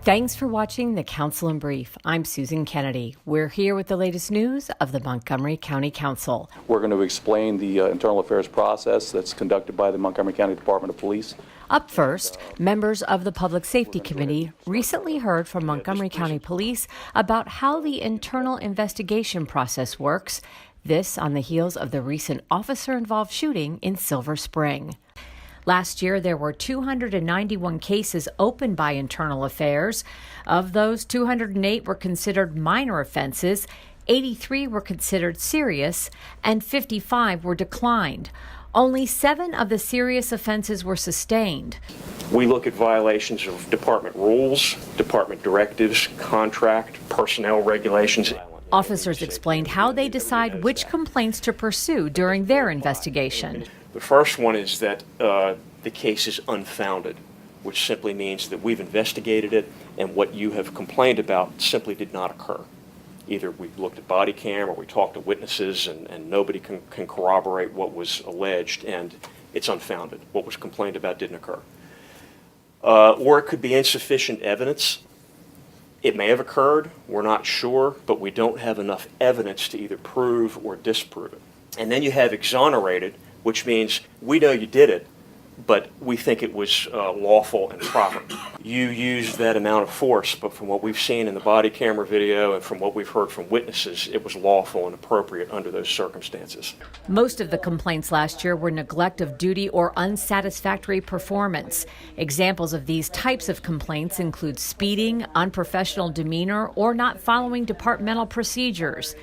Thanks for watching the Council in Brief. I'm Susan Kennedy. We're here with the latest news of the Montgomery County Council. We're going to explain the internal affairs process that's conducted by the Montgomery County Department of Police. Up first, members of the Public Safety Committee recently heard from Montgomery County Police about how the internal investigation process works. This on the heels of the recent officer-involved shooting in Silver Spring. Last year, there were 291 cases opened by Internal Affairs. Of those, 208 were considered minor offenses, 83 were considered serious, and 55 were declined. Only 7 of the serious offenses were sustained. We look at violations of department rules, department directives, contract, personnel regulations. Officers explained how they decide which complaints to pursue during their investigation. The first one is that the case is unfounded, which simply means that we've investigated it and what you have complained about simply did not occur. Either we looked at body cam or we talked to witnesses and nobody can corroborate what was alleged and it's unfounded. What was complained about didn't occur. Or it could be insufficient evidence. It may have occurred, we're not sure, but we don't have enough evidence to either prove or disprove it. And then you have exonerated, which means we know you did it, but we think it was lawful and proper. You used that amount of force, but from what we've seen in the body camera video and from what we've heard from witnesses, it was lawful and appropriate under those circumstances. Most of the complaints last year were neglect of duty or unsatisfactory performance. Examples of these types of complaints include speeding, unprofessional demeanor, or not following departmental procedures.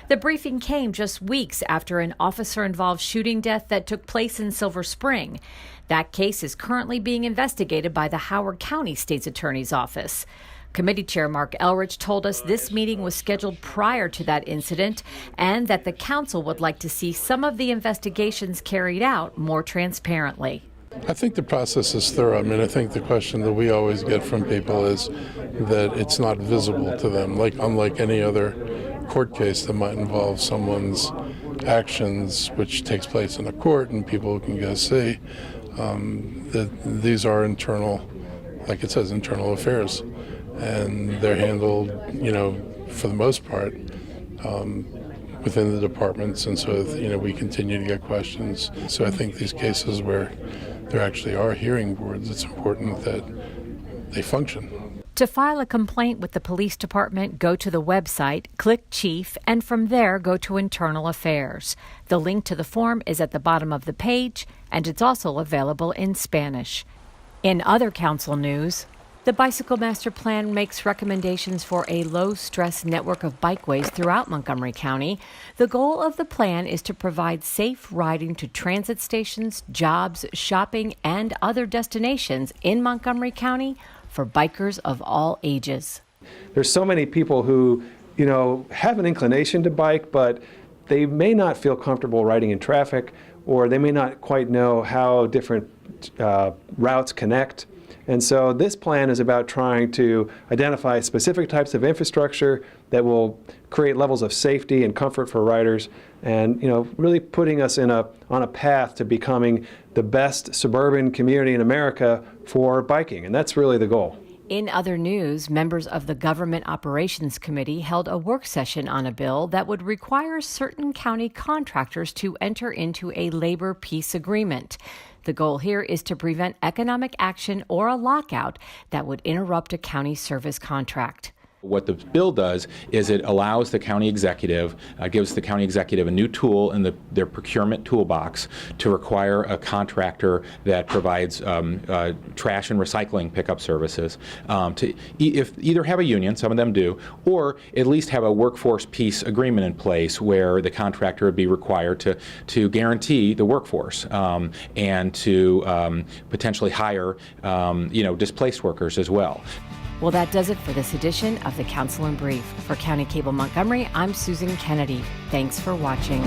The briefing came just weeks after an officer-involved shooting death that took place in Silver Spring. That case is currently being investigated by the Howard County State's Attorney's Office. Committee Chair Mark Elrich told us this meeting was scheduled prior to that incident and that the council would like to see some of the investigations carried out more transparently. I think the process is thorough. I mean, I think the question that we always get from people is that it's not visible to them, unlike any other court case that might involve someone's actions, which takes place in a court and people can go see. That these are internal, like it says, internal affairs, and they're handled, for the most part, within the departments, and so we continue to get questions. So I think these cases where there actually are hearing boards, it's important that they function. To file a complaint with the police department, go to the website, click Chief, and from there go to Internal Affairs. The link to the form is at the bottom of the page, and it's also available in Spanish. In other council news, the Bicycle Master Plan makes recommendations for a low-stress network of bikeways throughout Montgomery County. The goal of the plan is to provide safe riding to transit stations, jobs, shopping, and other destinations in Montgomery County for bikers of all ages. There's so many people who, have an inclination to bike, but they may not feel comfortable riding in traffic, or they may not quite know how different routes connect. And so this plan is about trying to identify specific types of infrastructure that will create levels of safety and comfort for riders, and really putting us on a path to becoming the best suburban community in America for biking, and that's really the goal. In other news, members of the Government Operations Committee held a work session on a bill that would require certain county contractors to enter into a labor peace agreement. The goal here is to prevent economic action or a lockout that would interrupt a county service contract. What the bill does is it allows the county executive, gives the county executive a new tool in their procurement toolbox to require a contractor that provides trash and recycling pickup services to either have a union, some of them do, or at least have a workforce peace agreement in place where the contractor would be required to guarantee the workforce and to potentially hire displaced workers as well. Well, that does it for this edition of the Council in Brief. For County Cable Montgomery, I'm Susan Kennedy. Thanks for watching.